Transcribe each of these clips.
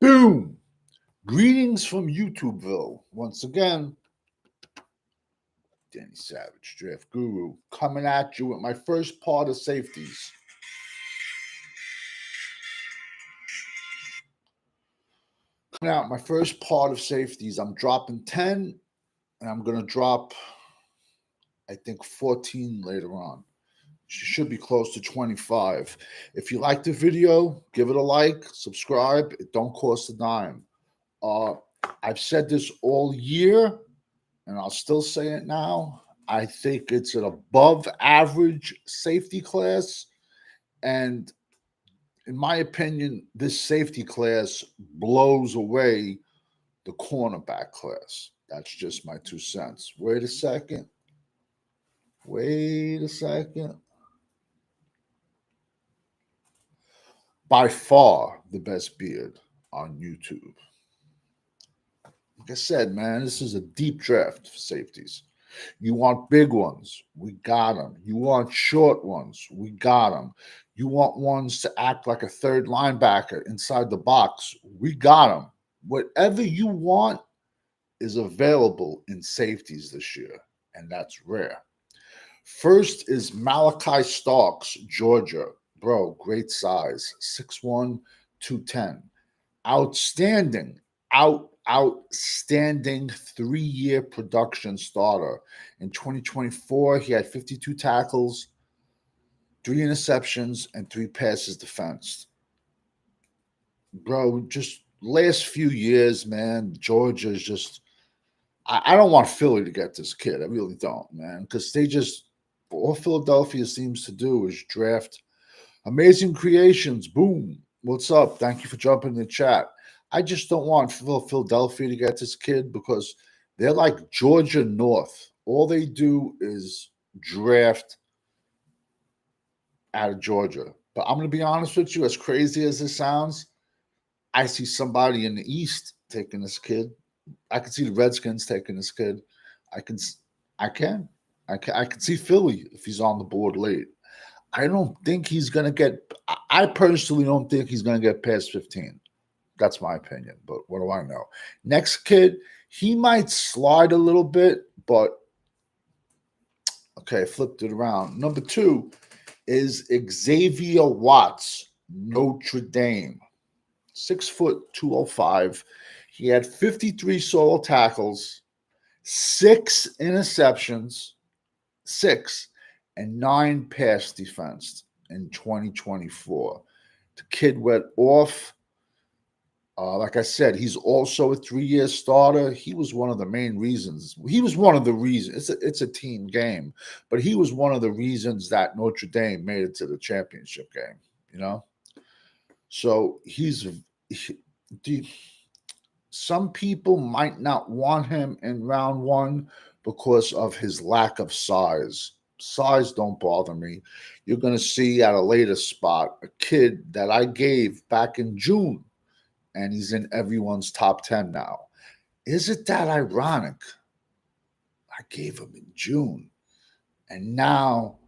Boom! Greetings from YouTubeville. Once again, Danny Savage, Draft Guru, coming at you with my first part of safeties. Coming out my first part of safeties. I'm dropping 10, and I'm going to drop, I think, 14 later on. Should be close to 25. If you like the video, give it a like, subscribe. It don't cost a dime. Uh, I've said this all year, and I'll still say it now. I think it's an above average safety class. And in my opinion, this safety class blows away the cornerback class. That's just my 2 cents. Wait a second. Wait a second. By far the best beard on YouTube. Like I said, man, this is a deep draft for safeties. You want big ones, we got them. You want short ones, we got them. You want ones to act like a third linebacker inside the box, we got them. Whatever you want is available in safeties this year, and that's rare. First is Malachi Starks, Georgia. Bro, great size, 6'1", 210. Outstanding, outstanding 3-year production starter. In 2024, he had 52 tackles, 3 interceptions, and 3 passes defensed. Bro, just last few years, man, Georgia's just. I don't want Philly to get this kid. I really don't, man, because they just. All Philadelphia seems to do is draft amazing creations. Boom. What's up? Thank you for jumping in the chat. I just don't want Philadelphia to get this kid because they're like Georgia North. All they do is draft out of Georgia. But I'm going to be honest with you, as crazy as this sounds, I see somebody in the East taking this kid. I can see the Redskins taking this kid. I can, I can, I can see Philly if he's on the board late. I don't think he's going to get. I personally don't think he's going to get past 15. That's my opinion, but what do I know? Next kid, he might slide a little bit, but okay, flipped it around. Number 2 is Xavier Watts, Notre Dame. 6', 205. He had 53 solo tackles, 6 interceptions, 6 and 9 pass defense in 2024. The kid went off. Like I said, he's also a 3-year starter. He was one of the main reasons. He was one of the reasons. It's a team game, but he was one of the reasons that Notre Dame made it to the championship game. You know, so some people might not want him in round 1 because of his lack of size. Size don't bother me. You're going to see at a later spot a kid that I gave back in June, and he's in everyone's top 10 now. Is it that ironic? I gave him in June, and now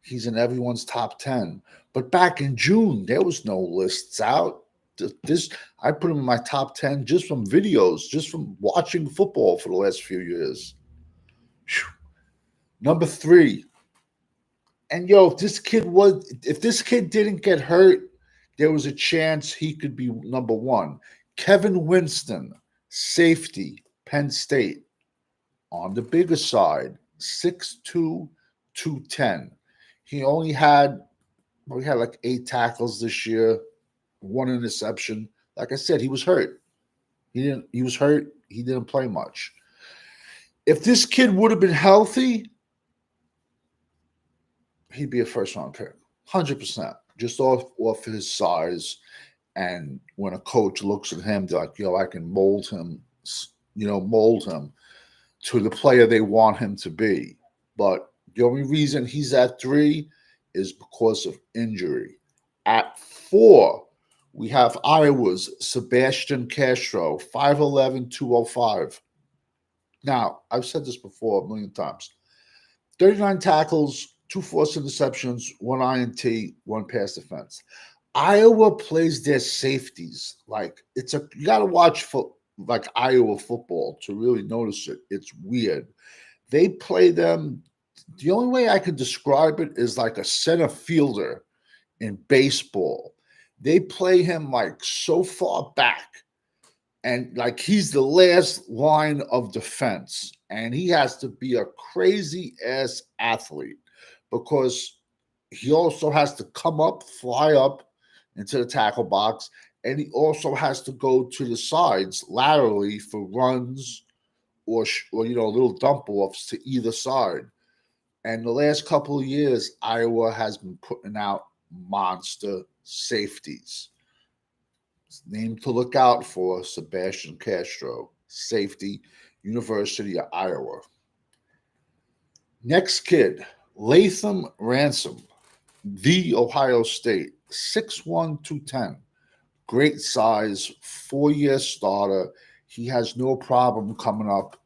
he's in everyone's top 10. But back in June, there was no lists out. This I put him in my top 10 just from videos, just from watching football for the last few years. Whew. Number 3. And yo, if this kid didn't get hurt, there was a chance he could be number 1. Kevin Winston, safety, Penn State. On the bigger side, 6'2", 210. He only had like 8 tackles this year, 1 interception. Like I said, he was hurt. He was hurt. He didn't play much. If this kid would have been healthy, he'd be a first round pick. 100%. Just off his size. And when a coach looks at him, they're like, yo, I can mold him to the player they want him to be. But the only reason he's at 3 is because of injury. At 4, we have Iowa's Sebastian Castro, 5'11", 205. Now, I've said this before a million times. 39 tackles, 2 forced interceptions, 1 INT, 1 pass defense. Iowa plays their safeties like you got to watch for like Iowa football to really notice it. It's weird. They play them. The only way I could describe it is like a center fielder in baseball. They play him like so far back, and like he's the last line of defense, and he has to be a crazy ass athlete because he also has to come up, fly up into the tackle box, and he also has to go to the sides laterally for runs or little dump offs to either side. And the last couple of years, Iowa has been putting out monster safeties. Name to look out for: Sebastian Castro, safety, University of Iowa. Next kid, Latham Ransom, the Ohio State, 6'1", 210. Great size, 4-year starter. He has no problem coming up.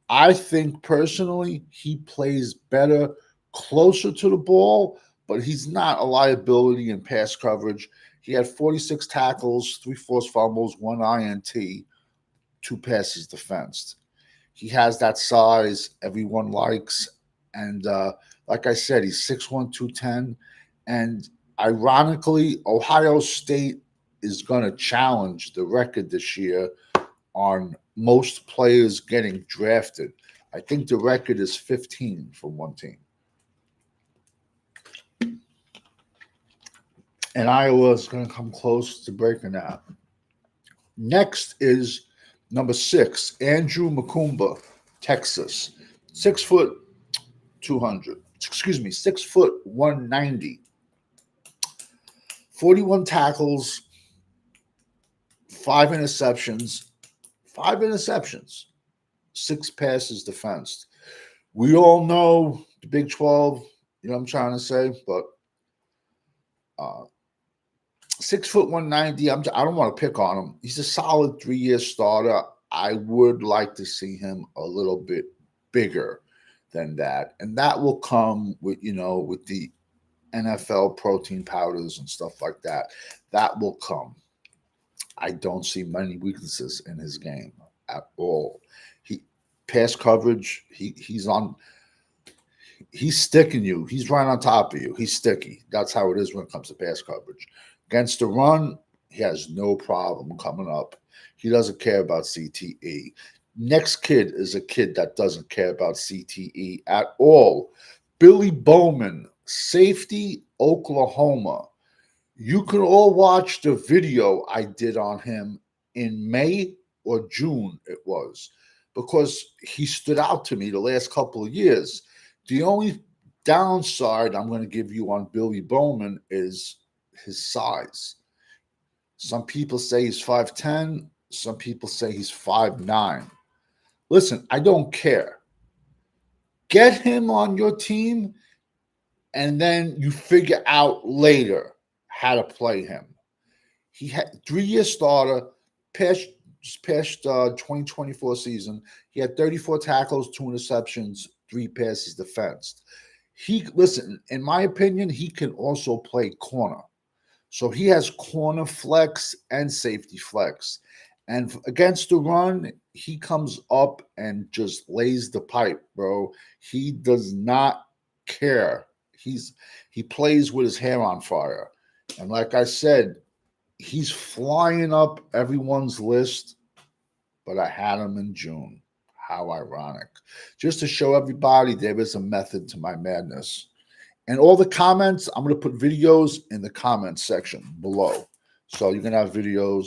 I think personally he plays better closer to the ball, but he's not a liability in pass coverage. He had 46 tackles, 3 forced fumbles, 1 INT, 2 passes defensed. He has that size everyone likes. And like I said, he's 6'1", 210. And ironically, Ohio State is going to challenge the record this year on most players getting drafted. I think the record is 15 for one team. And Iowa is going to come close to breaking that. Next is number 6, Andrew Macumba, Texas. 6 foot 200. Excuse me, 6 foot 190. 41 tackles, 5 interceptions, 6 passes defensed. We all know the Big 12, you know what I'm trying to say, but 6 foot 190. I don't want to pick on him. He's a solid 3-year starter. I would like to see him a little bit bigger than that, and that will come with the NFL protein powders and stuff like that. That will come. I don't see many weaknesses in his game at all. He pass coverage. He's sticking you. He's right on top of you. He's sticky. That's how it is when it comes to pass coverage. Against the run, he has no problem coming up. He doesn't care about CTE. Next kid is a kid that doesn't care about CTE at all. Billy Bowman, safety, Oklahoma. You can all watch the video I did on him in May or June, it was, because he stood out to me the last couple of years. The only downside I'm going to give you on Billy Bowman is his size. Some people say he's 5'10", some people say he's 5'9". Listen, I don't care. Get him on your team, and then you figure out later how to play him. He had 3-year starter, past 2024 season. He had 34 tackles, 2 interceptions, 3 passes defensed. Listen, in my opinion, he can also play corner. So he has corner flex and safety flex. And against the run, he comes up and just lays the pipe, bro. He does not care. He plays with his hair on fire. And like I said, he's flying up everyone's list, but I had him in June. How ironic. Just to show everybody there is a method to my madness. And all the comments, I'm going to put videos in the comments section below. So you're going to have videos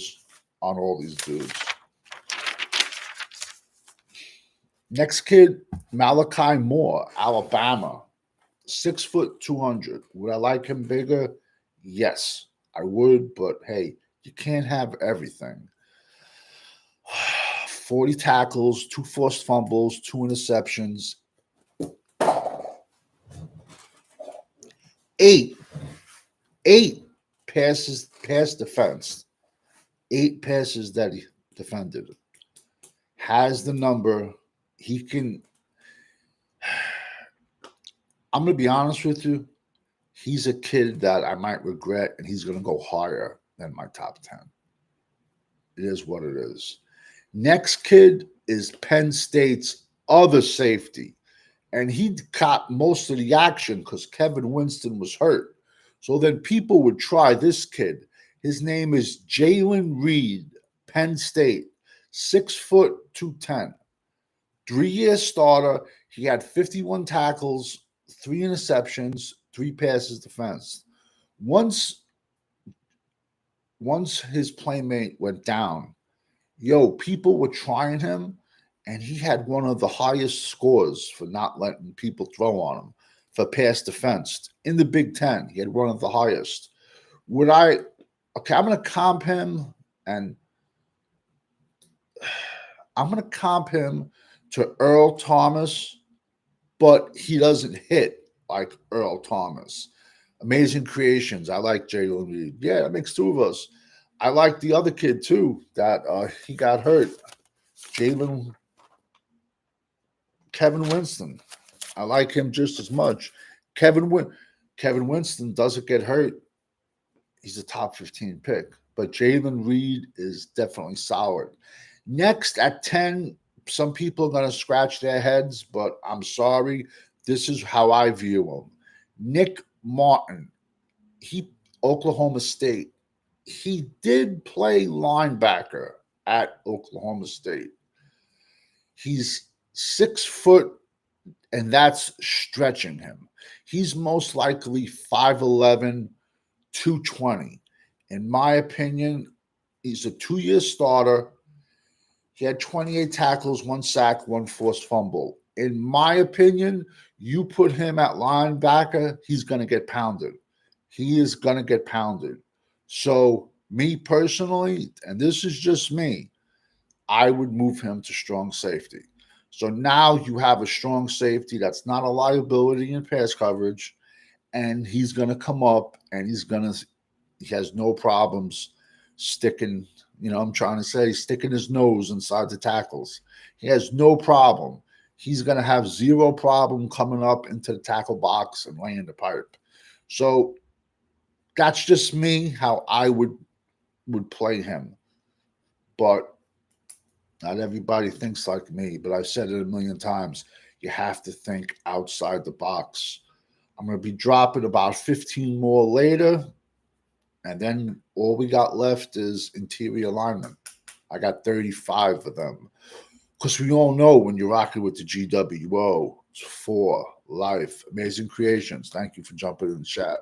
on all these dudes. Next kid, Malachi Moore, Alabama. 6 foot 200. Would I like him bigger? Yes, I would. But hey, you can't have everything. 40 tackles, 2 forced fumbles, 2 interceptions. 8 passes, pass defense. 8 passes that he defended. Has the number. He can. I'm going to be honest with you. He's a kid that I might regret, and he's going to go higher than my top 10. It is what it is. Next kid is Penn State's other safety, and he caught most of the action because Kevin Winston was hurt. So then people would try this kid. His name is Jalen Reed, Penn State, 6 foot 210, 3 year starter. He had 51 tackles, 3 interceptions, 3 passes defense. Once once his playmate went down, people were trying him, and he had one of the highest scores for not letting people throw on him for pass defense in the Big Ten. He had one of the highest. Would I? Okay, I'm going to comp him, and I'm going to comp him to Earl Thomas, but he doesn't hit like Earl Thomas. Amazing creations. I like Jalen Reed. Yeah, that makes two of us. I like the other kid too that he got hurt. Jalen Kevin Winston. I like him just as much. Kevin Winston doesn't get hurt. He's a top 15 pick. But Jalen Reed is definitely solid. Next at 10, some people are going to scratch their heads, but I'm sorry. This is how I view him. Nick Martin. He Oklahoma State. He did play linebacker at Oklahoma State. He's 6 foot, and that's stretching him. He's most likely 5'11, 220. In my opinion, he's a 2 year starter. He had 28 tackles, 1 sack, 1 forced fumble. In my opinion, you put him at linebacker, he's going to get pounded. He is going to get pounded. So, me personally, and this is just me, I would move him to strong safety. So now you have a strong safety that's not a liability in pass coverage, and he's going to come up and he has no problems sticking, I'm trying to say, sticking his nose inside the tackles. He has no problem. He's going to have zero problem coming up into the tackle box and laying the pipe. So that's just me, how I would play him. But not everybody thinks like me, but I've said it a million times. You have to think outside the box. I'm going to be dropping about 15 more later, and then all we got left is interior linemen. I got 35 of them. Because we all know when you're rocking with the GWO, it's for life. Amazing creations. Thank you for jumping in the chat.